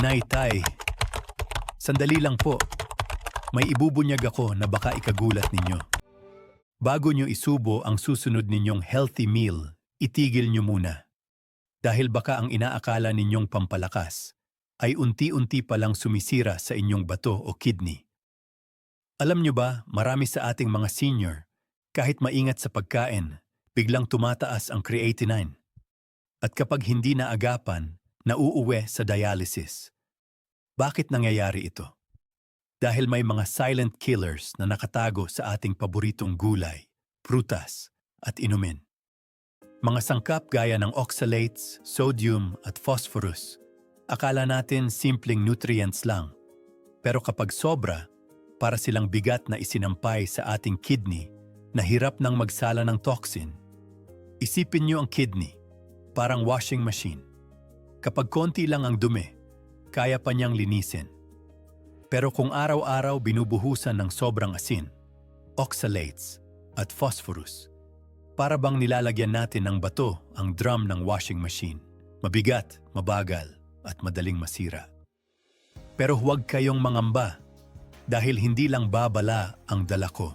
Nay, Tay, sandali lang po. May ibubunyag ako na baka ikagulat ninyo. Bago nyo isubo ang susunod ninyong healthy meal, itigil nyo muna. Dahil baka ang inaakala ninyong pampalakas ay unti-unti palang sumisira sa inyong bato o kidney. Alam nyo ba, marami sa ating mga senior, kahit maingat sa pagkain, biglang tumataas ang creatinine. At kapag hindi naagapan, nauuwi sa dialysis. Bakit nangyayari ito? Dahil may mga silent killers na nakatago sa ating paboritong gulay, prutas, at inumin. Mga sangkap gaya ng oxalates, sodium, at phosphorus. Akala natin simpleng nutrients lang. Pero kapag sobra, para silang bigat na isinampay sa ating kidney na hirap nang magsala ng toxin. Isipin nyo ang kidney, parang washing machine. Kapag konti lang ang dumi, kaya pa niyang linisin. Pero kung araw-araw binubuhusan ng sobrang asin, oxalates, at phosphorus, para bang nilalagyan natin ng bato ang drum ng washing machine. Mabigat, mabagal, at madaling masira. Pero huwag kayong mangamba dahil hindi lang babala ang dala ko.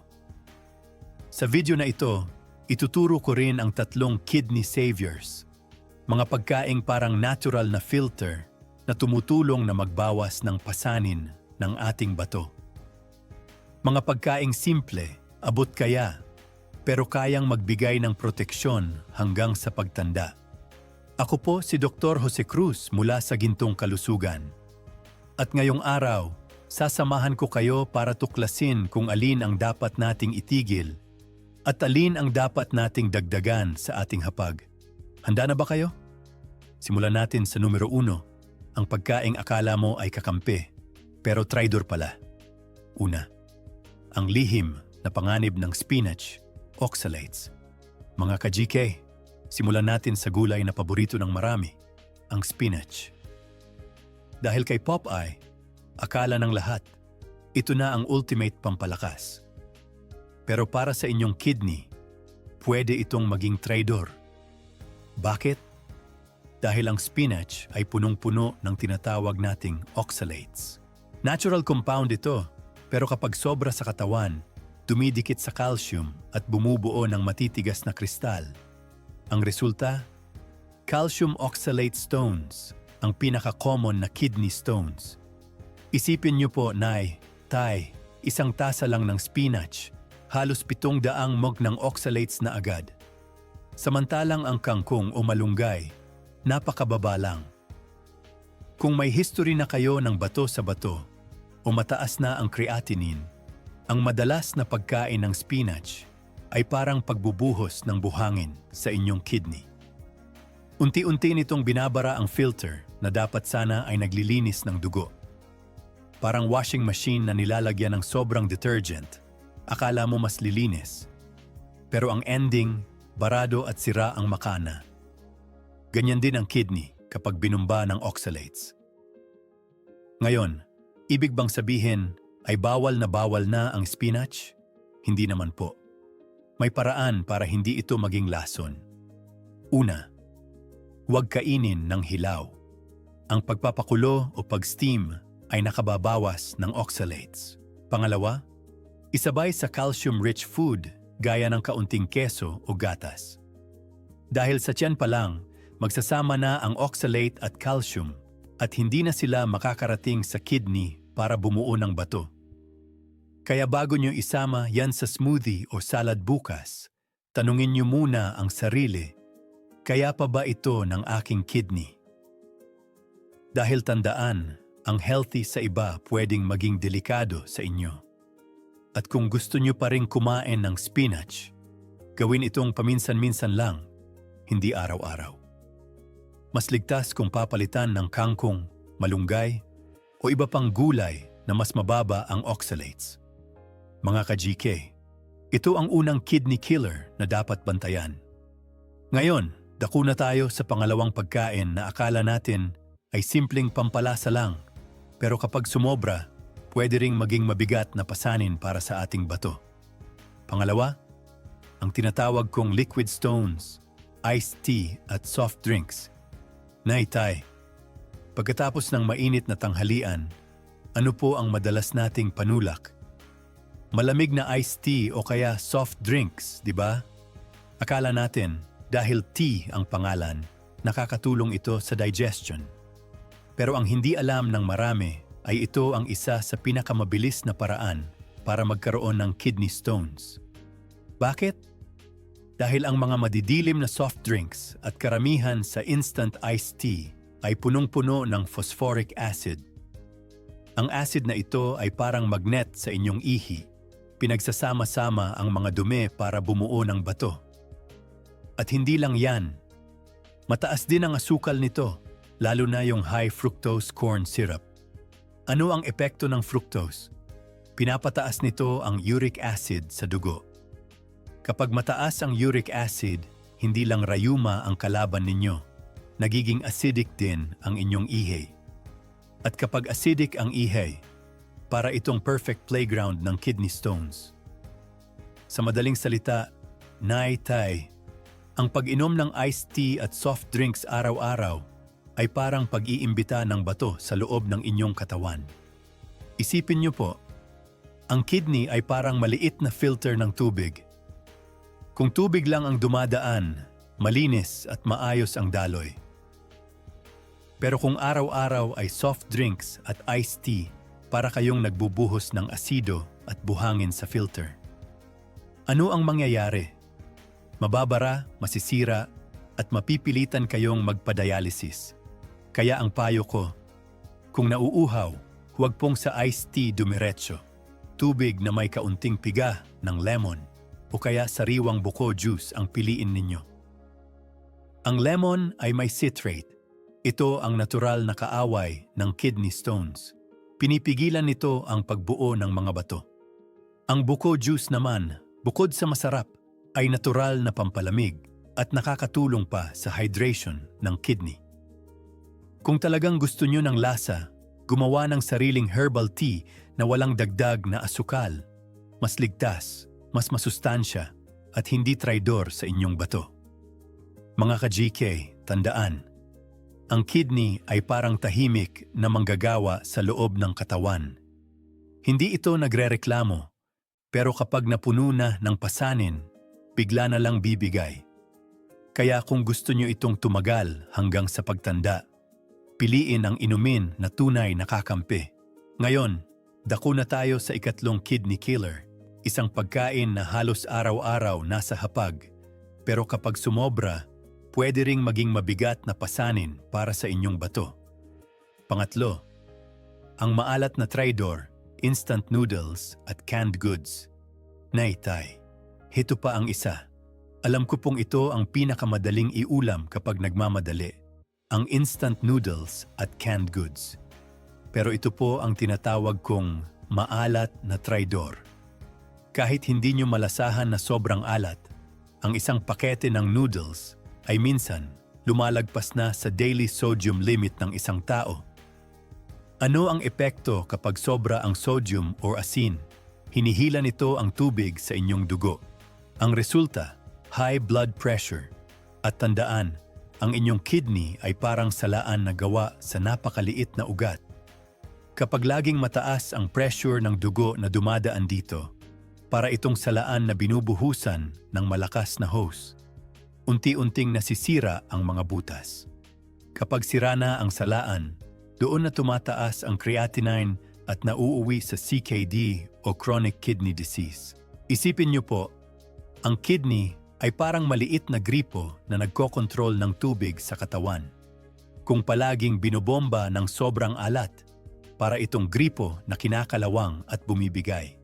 Sa video na ito, ituturo ko rin ang 3 kidney saviors. Mga pagkaing parang natural na filter na tumutulong na magbawas ng pasanin ng ating bato. Mga pagkaing simple, abot kaya, pero kayang magbigay ng proteksyon hanggang sa pagtanda. Ako po si Dr. Jose Cruz mula sa Gintong Kalusugan. At ngayong araw, sasamahan ko kayo para tuklasin kung alin ang dapat nating itigil at alin ang dapat nating dagdagan sa ating hapag. Handa na ba kayo? Simulan natin sa numero 1, ang pagkaing akala mo ay kakampi, pero traidor pala. Una, ang lihim na panganib ng spinach, oxalates. Mga ka-GK, simulan natin sa gulay na paborito ng marami, ang spinach. Dahil kay Popeye, akala ng lahat, ito na ang ultimate pampalakas. Pero para sa inyong kidney, pwede itong maging traidor. Bakit? Dahil ang spinach ay punong-puno ng tinatawag nating oxalates. Natural compound ito, pero kapag sobra sa katawan, dumidikit sa calcium at bumubuo ng matitigas na kristal. Ang resulta? Calcium oxalate stones, ang pinaka-common na kidney stones. Isipin niyo po, Nay, Tay, isang tasa lang ng spinach, halos 700 mg ng oxalates na agad. Samantalang ang kangkong o malunggay, napakababa lang. Kung may history na kayo ng bato sa bato o mataas na ang creatinine, ang madalas na pagkain ng spinach ay parang pagbubuhos ng buhangin sa inyong kidney. Unti-unti nitong binabara ang filter na dapat sana ay naglilinis ng dugo. Parang washing machine na nilalagyan ng sobrang detergent, akala mo mas lilinis. Pero ang ending, barado at sira ang makana. Ganyan din ang kidney kapag binumba ng oxalates. Ngayon, ibig bang sabihin ay bawal na ang spinach? Hindi naman po. May paraan para hindi ito maging lason. Una, huwag kainin ng hilaw. Ang pagpapakulo o pag-steam ay nakababawas ng oxalates. Pangalawa, isabay sa calcium-rich food gaya ng kaunting keso o gatas. Dahil sa tiyan pa lang, magsasama na ang oxalate at calcium at hindi na sila makakarating sa kidney para bumuo ng bato. Kaya bago nyo isama yan sa smoothie o salad bukas, tanungin nyo muna ang sarili, kaya pa ba ito ng aking kidney? Dahil tandaan, ang healthy sa iba pwedeng maging delikado sa inyo. At kung gusto nyo pa rin kumain ng spinach, gawin itong paminsan-minsan lang, hindi araw-araw. Mas ligtas kung papalitan ng kangkong, malunggay, o iba pang gulay na mas mababa ang oxalates. Mga ka-GK, ito ang unang kidney killer na dapat bantayan. Ngayon, dako na tayo sa pangalawang pagkain na akala natin ay simpleng pampalasa lang, pero kapag sumobra, pwede ring maging mabigat na pasanin para sa ating bato. Pangalawa, ang tinatawag kong liquid stones, iced tea at soft drinks. Nay, Tay, Pagkatapos ng mainit na tanghalian, ano po ang madalas nating panulak? Malamig na iced tea o kaya soft drinks, di ba? Akala natin, dahil tea ang pangalan, nakakatulong ito sa digestion. Pero ang hindi alam ng marami ay ito ang isa sa pinakamabilis na paraan para magkaroon ng kidney stones. Bakit? Dahil ang mga madidilim na soft drinks at karamihan sa instant iced tea ay punong-puno ng phosphoric acid. Ang acid na ito ay parang magnet sa inyong ihi. Pinagsasama-sama ang mga dumi para bumuo ng bato. At hindi lang yan. Mataas din ang asukal nito, lalo na yung high fructose corn syrup. Ano ang epekto ng fructose? Pinapataas nito ang uric acid sa dugo. Kapag mataas ang uric acid, hindi lang rayuma ang kalaban ninyo. Nagiging acidic din ang inyong ihi. At kapag acidic ang ihi, para itong perfect playground ng kidney stones. Sa madaling salita, Nay-tay, ang pag-inom ng iced tea at soft drinks araw-araw ay parang pag-iimbita ng bato sa loob ng inyong katawan. Isipin niyo po, ang kidney ay parang maliit na filter ng tubig. Kung tubig lang ang dumadaan, malinis at maayos ang daloy. Pero kung araw-araw ay soft drinks at iced tea, para kayong nagbubuhos ng asido at buhangin sa filter. Ano ang mangyayari? Mababara, masisira, at mapipilitan kayong magpa-dialysis. Kaya ang payo ko, kung nauuhaw, huwag pong sa iced tea dumiretso. Tubig na may kaunting piga ng lemon o kaya sariwang buko juice ang piliin ninyo. Ang lemon ay may citrate. Ito ang natural na kaaway ng kidney stones. Pinipigilan nito ang pagbuo ng mga bato. Ang buko juice naman, bukod sa masarap, ay natural na pampalamig at nakakatulong pa sa hydration ng kidney. Kung talagang gusto nyo ng lasa, gumawa ng sariling herbal tea na walang dagdag na asukal, mas ligtas, mas masustansya, at hindi traidor sa inyong bato. Mga ka-GK, tandaan, ang kidney ay parang tahimik na manggagawa sa loob ng katawan. Hindi ito nagrereklamo, pero kapag napuno na ng pasanin, bigla na lang bibigay. Kaya kung gusto nyo itong tumagal hanggang sa pagtanda, piliin ang inumin na tunay na kakampi. Ngayon, dako na tayo sa ikatlong kidney killer, isang pagkain na halos araw-araw nasa hapag, pero kapag sumobra, pwede ring maging mabigat na pasanin para sa inyong bato. Pangatlo, ang maalat na traidor, instant noodles at canned goods. Nay-tay, ito pa ang isa. Alam ko pong ito ang pinakamadaling iulam kapag nagmamadali, ang instant noodles at canned goods. Pero ito po ang tinatawag kong maalat na traidor. Kahit hindi nyo malasahan na sobrang alat, ang isang pakete ng noodles ay minsan lumalagpas na sa daily sodium limit ng isang tao. Ano ang epekto kapag sobra ang sodium o asin? Hinihila nito ang tubig sa inyong dugo. Ang resulta, high blood pressure. At tandaan, ang inyong kidney ay parang salaan na gawa sa napakaliit na ugat. Kapag laging mataas ang pressure ng dugo na dumadaan dito, para itong salaan na binubuhusan ng malakas na hose. Unti-unting nasisira ang mga butas. Kapag sira na ang salaan, doon na tumataas ang creatinine at nauuwi sa CKD o chronic kidney disease. Isipin niyo po, ang kidney ay parang maliit na gripo na nagkokontrol ng tubig sa katawan. Kung palaging binobomba ng sobrang alat, para itong gripo na kinakalawang at bumibigay.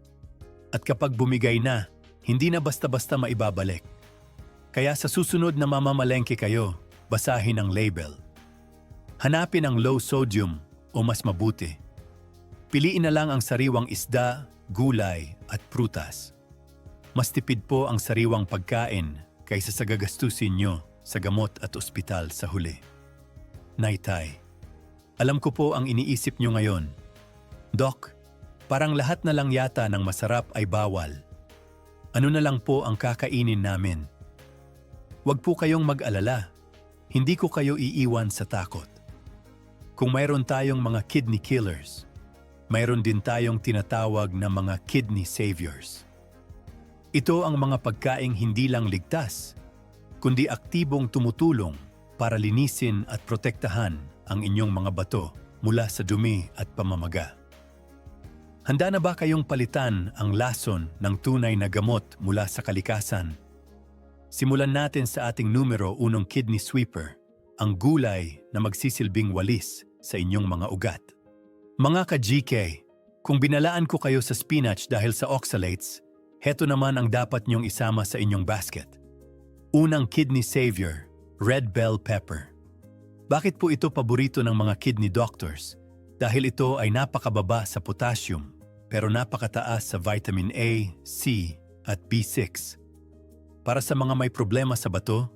At kapag bumigay na, hindi na basta-basta maibabalik. Kaya sa susunod na mamamalengke kayo, basahin ang label. Hanapin ang low sodium o mas mabuti. Piliin na lang ang sariwang isda, gulay at prutas. Mas tipid po ang sariwang pagkain kaysa sa gagastusin nyo sa gamot at ospital sa huli. Nay-tay, alam ko po ang iniisip nyo ngayon. Doc, parang lahat na lang yata ng masarap ay bawal. Ano na lang po ang kakainin namin? Huwag po kayong mag-alala. Hindi ko kayo iiwan sa takot. Kung mayroon tayong mga kidney killers, mayroon din tayong tinatawag na mga kidney saviors. Ito ang mga pagkaing hindi lang ligtas, kundi aktibong tumutulong para linisin at protektahan ang inyong mga bato mula sa dumi at pamamaga. Handa na ba kayong palitan ang lason ng tunay na gamot mula sa kalikasan? Simulan natin sa ating numero 1 kidney sweeper, ang gulay na magsisilbing walis sa inyong mga ugat. Mga ka-GK, kung binalaan ko kayo sa spinach dahil sa oxalates, heto naman ang dapat niyong isama sa inyong basket. Unang kidney savior, red bell pepper. Bakit po ito paborito ng mga kidney doctors? Dahil ito ay napakababa sa potassium, pero napakataas sa vitamin A, C, at B6. Para sa mga may problema sa bato,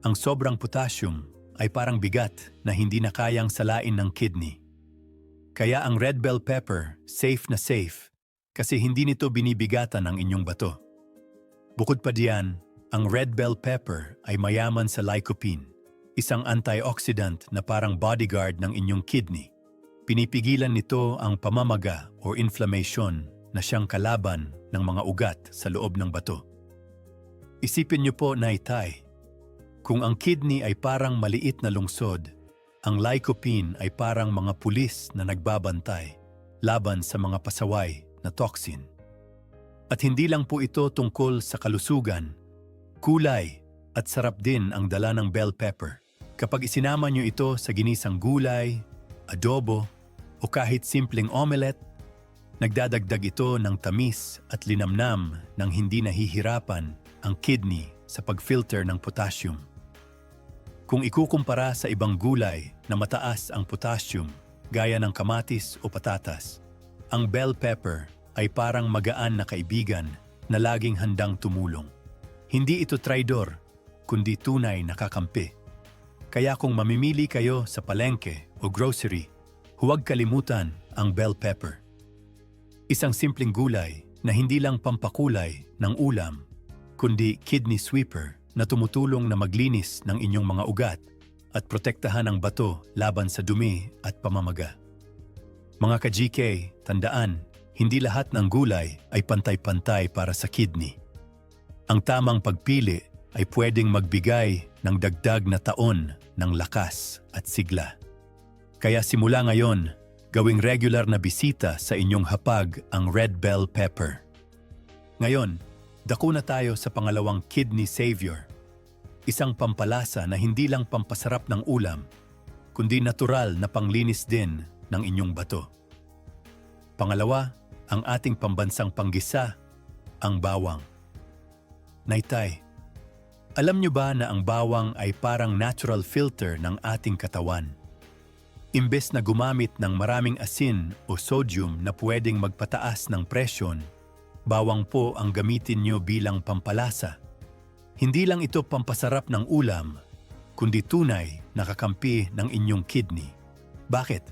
ang sobrang potassium ay parang bigat na hindi na kayang salain ng kidney. Kaya ang red bell pepper, safe na safe, kasi hindi nito binibigatan ang inyong bato. Bukod pa diyan, ang red bell pepper ay mayaman sa lycopene, isang antioxidant na parang bodyguard ng inyong kidney. Pinipigilan nito ang pamamaga o inflammation na siyang kalaban ng mga ugat sa loob ng bato. Isipin niyo po, Naitay, kung ang kidney ay parang maliit na lungsod, ang lycopene ay parang mga pulis na nagbabantay laban sa mga pasaway na toxin. At hindi lang po ito tungkol sa kalusugan, kulay at sarap din ang dala ng bell pepper. Kapag isinama niyo ito sa ginisang gulay, adobo, o kahit simpleng omelette, nagdadagdag ito ng tamis at linamnam nang hindi nahihirapan ang kidney sa pag-filter ng potassium. Kung ikukumpara sa ibang gulay na mataas ang potassium, gaya ng kamatis o patatas, ang bell pepper ay parang magaan na kaibigan na laging handang tumulong. Hindi ito traidor, kundi tunay na kakampi. Kaya kung mamimili kayo sa palengke o grocery, huwag kalimutan ang bell pepper. Isang simpleng gulay na hindi lang pampakulay ng ulam, kundi kidney sweeper na tumutulong na maglinis ng inyong mga ugat at protektahan ang bato laban sa dumi at pamamaga. Mga ka-GK, tandaan, hindi lahat ng gulay ay pantay-pantay para sa kidney. Ang tamang pagpili ay pwedeng magbigay ng dagdag na taon ng lakas at sigla. Kaya simula ngayon, gawing regular na bisita sa inyong hapag ang red bell pepper. Ngayon, dako na tayo sa pangalawang kidney savior. Isang pampalasa na hindi lang pampasarap ng ulam, kundi natural na panglinis din ng inyong bato. Pangalawa, ang ating pambansang panggisa, ang bawang. Naitay, alam niyo ba na ang bawang ay parang natural filter ng ating katawan? Imbes na gumamit ng maraming asin o sodium na pwedeng magpataas ng presyon, bawang po ang gamitin niyo bilang pampalasa. Hindi lang ito pampasarap ng ulam, kundi tunay na kakampi ng inyong kidney. Bakit?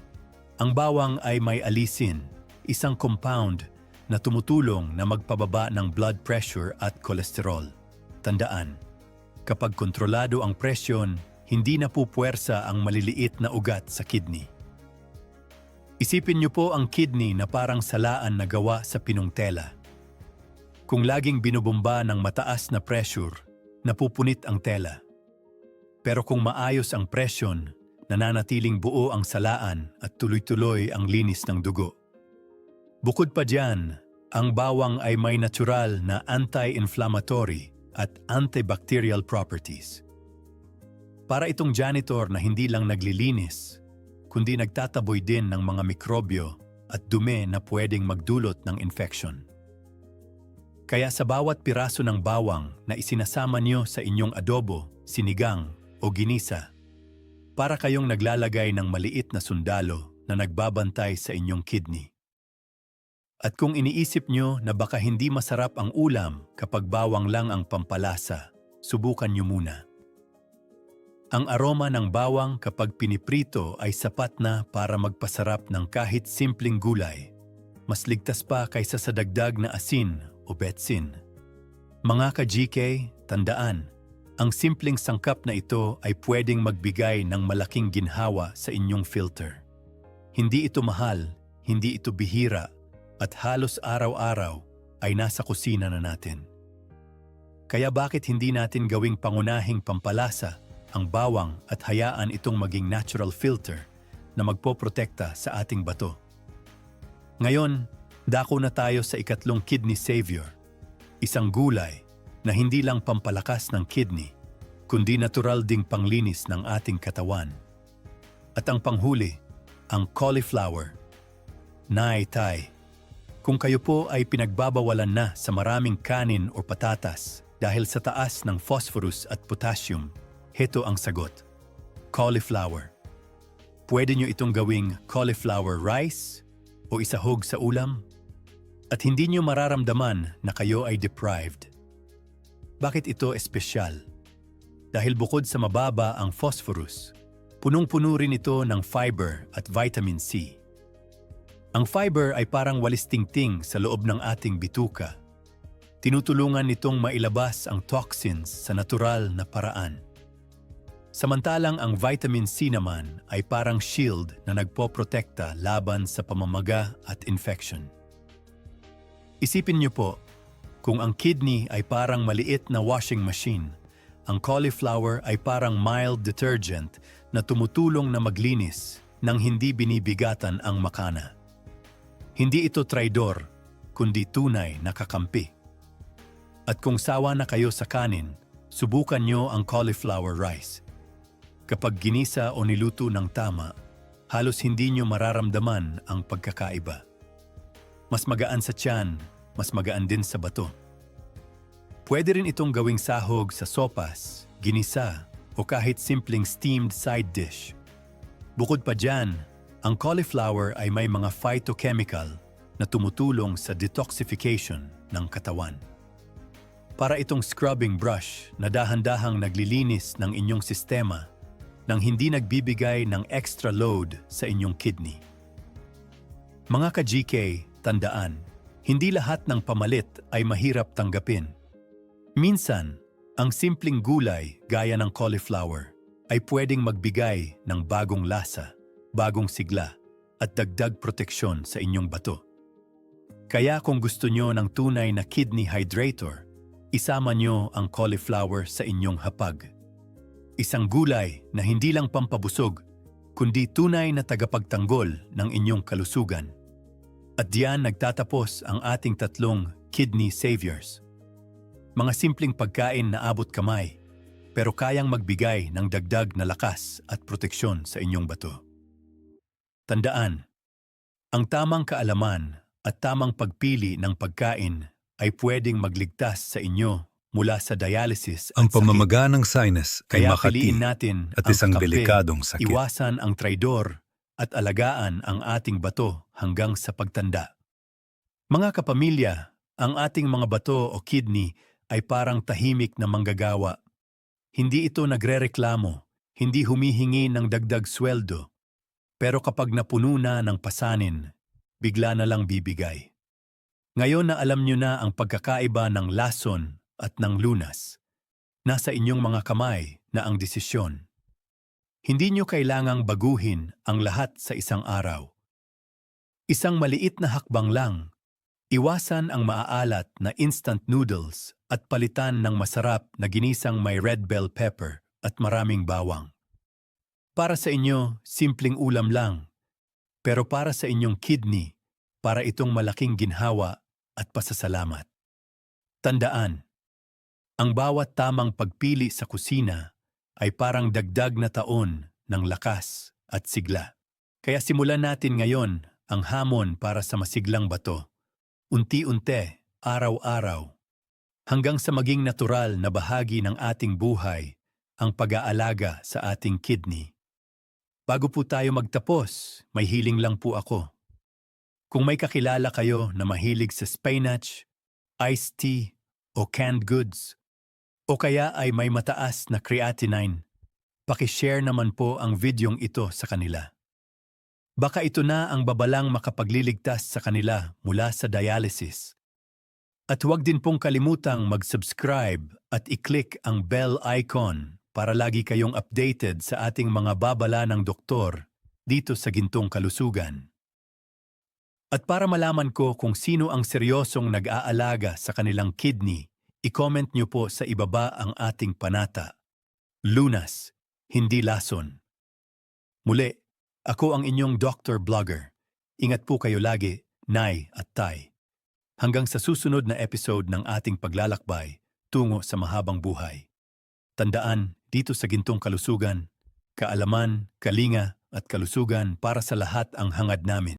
Ang bawang ay may alisin, isang compound na tumutulong na magpababa ng blood pressure at kolesterol. Tandaan, kapag kontrolado ang presyon, hindi na pupuwersa ang maliliit na ugat sa kidney. Isipin niyo po ang kidney na parang salaan na gawa sa pinong tela. Kung laging binubomba ng mataas na pressure, napupunit ang tela. Pero kung maayos ang presyon, nananatiling buo ang salaan at tuloy-tuloy ang linis ng dugo. Bukod pa diyan, ang bawang ay may natural na anti-inflammatory at antibacterial properties. Para itong janitor na hindi lang naglilinis, kundi nagtataboy din ng mga mikrobyo at dumi na pwedeng magdulot ng infection. Kaya sa bawat piraso ng bawang na isinasama niyo sa inyong adobo, sinigang o ginisa, para kayong naglalagay ng maliit na sundalo na nagbabantay sa inyong kidney. At kung iniisip niyo na baka hindi masarap ang ulam kapag bawang lang ang pampalasa, subukan niyo muna. Ang aroma ng bawang kapag piniprito ay sapat na para magpasarap ng kahit simpleng gulay. Mas ligtas pa kaysa sa dagdag na asin o betsin. Mga ka-GK, tandaan, Ang simpleng sangkap na ito ay pwedeng magbigay ng malaking ginhawa sa inyong filter. Hindi ito mahal, hindi ito bihira, at halos araw-araw ay nasa kusina na natin. Kaya bakit hindi natin gawing pangunahing pampalasa ang bawang at hayaan itong maging natural filter na magpoprotekta sa ating bato? Ngayon, dako na tayo sa ikatlong kidney savior, isang gulay na hindi lang pampalakas ng kidney, kundi natural ding panglinis ng ating katawan. At ang panghuli, ang cauliflower. Tay, kung kayo po ay pinagbabawalan na sa maraming kanin o patatas dahil sa taas ng phosphorus at potassium, heto ang sagot. Cauliflower. Pwede nyo itong gawing cauliflower rice o isahog sa ulam at hindi nyo mararamdaman na kayo ay deprived. Bakit ito espesyal? Dahil bukod sa mababa ang phosphorus, punong-puno rin ito ng fiber at vitamin C. Ang fiber ay parang walis tingting sa loob ng ating bituka. Tinutulungan nitong mailabas ang toxins sa natural na paraan. Samantalang ang vitamin C naman ay parang shield na nagpoprotekta laban sa pamamaga at infection. Isipin niyo po, kung ang kidney ay parang maliit na washing machine, ang cauliflower ay parang mild detergent na tumutulong na maglinis nang hindi binibigatan ang makana. Hindi ito traidor, kundi tunay na kakampi. At kung sawa na kayo sa kanin, subukan nyo ang cauliflower rice. Kapag ginisa o niluto ng tama, halos hindi nyo mararamdaman ang pagkakaiba. Mas magaan sa tiyan, mas magaan din sa bato. Pwede rin itong gawing sahog sa sopas, ginisa, o kahit simpleng steamed side dish. Bukod pa dyan, ang cauliflower ay may mga phytochemical na tumutulong sa detoxification ng katawan. Para itong scrubbing brush na dahan-dahang naglilinis ng inyong sistema nang hindi nagbibigay ng extra load sa inyong kidney. Mga ka-GK, tandaan, hindi lahat ng pamalit ay mahirap tanggapin. Minsan, ang simpleng gulay gaya ng cauliflower ay pwedeng magbigay ng bagong lasa, bagong sigla, at dagdag proteksyon sa inyong bato. Kaya kung gusto nyo ng tunay na kidney hydrator, isama nyo ang cauliflower sa inyong hapag. Isang gulay na hindi lang pampabusog, kundi tunay na tagapagtanggol ng inyong kalusugan. At diyan nagtatapos ang ating tatlong kidney saviors. Mga simpleng pagkain na abot kamay, pero kayang magbigay ng dagdag na lakas at proteksyon sa inyong bato. Tandaan, ang tamang kaalaman at tamang pagpili ng pagkain ay pwedeng magligtas sa inyo mula sa dialysis at Ang sakit. pamamaga ng sinus ay Kaya makati piliin natin at ang isang kape, delikadong sakit. iwasan ang traidor at alagaan ang ating bato hanggang sa pagtanda. Mga kapamilya, ang ating mga bato o kidney ay parang tahimik na manggagawa. Hindi ito nagrereklamo, hindi humihingi ng dagdag sweldo. Pero kapag napuno na ng pasanin, bigla na lang bibigay. Ngayon na alam nyo na ang pagkakaiba ng lason at ng lunas, nasa inyong mga kamay na ang desisyon. Hindi nyo kailangang baguhin ang lahat sa isang araw. Isang maliit na hakbang lang, iwasan ang maaalat na instant noodles at palitan ng masarap na ginisang may red bell pepper at maraming bawang. Para sa inyo, simpleng ulam lang. Pero para sa inyong kidney, para itong malaking ginhawa at pasasalamat. Tandaan, ang bawat tamang pagpili sa kusina ay parang dagdag na taon ng lakas at sigla. Kaya simulan natin ngayon ang hamon para sa masiglang bato. Unti-unti, araw-araw, hanggang sa maging natural na bahagi ng ating buhay ang pag-aalaga sa ating kidney. Bago po tayo magtapos, may hiling lang po ako. Kung may kakilala kayo na mahilig sa spinach, iced tea, o canned goods, o kaya ay may mataas na creatinine, pakishare naman po ang videong ito sa kanila. Baka ito na ang babalang makapagliligtas sa kanila mula sa dialysis. At huwag din pong kalimutang mag-subscribe at i-click ang bell icon para lagi kayong updated sa ating mga babala ng doktor dito sa Gintong Kalusugan. At para malaman ko kung sino ang seryosong nag-aalaga sa kanilang kidney, i-comment nyo po sa ibaba ang ating panata. Lunas, hindi lason. Muli, ako ang inyong Dr. Vlogger. Ingat po kayo lagi, Nay at Tay. Hanggang sa susunod na episode ng ating paglalakbay tungo sa mahabang buhay. Tandaan, dito sa Gintong Kalusugan, kaalaman, kalinga at kalusugan para sa lahat ang hangad namin.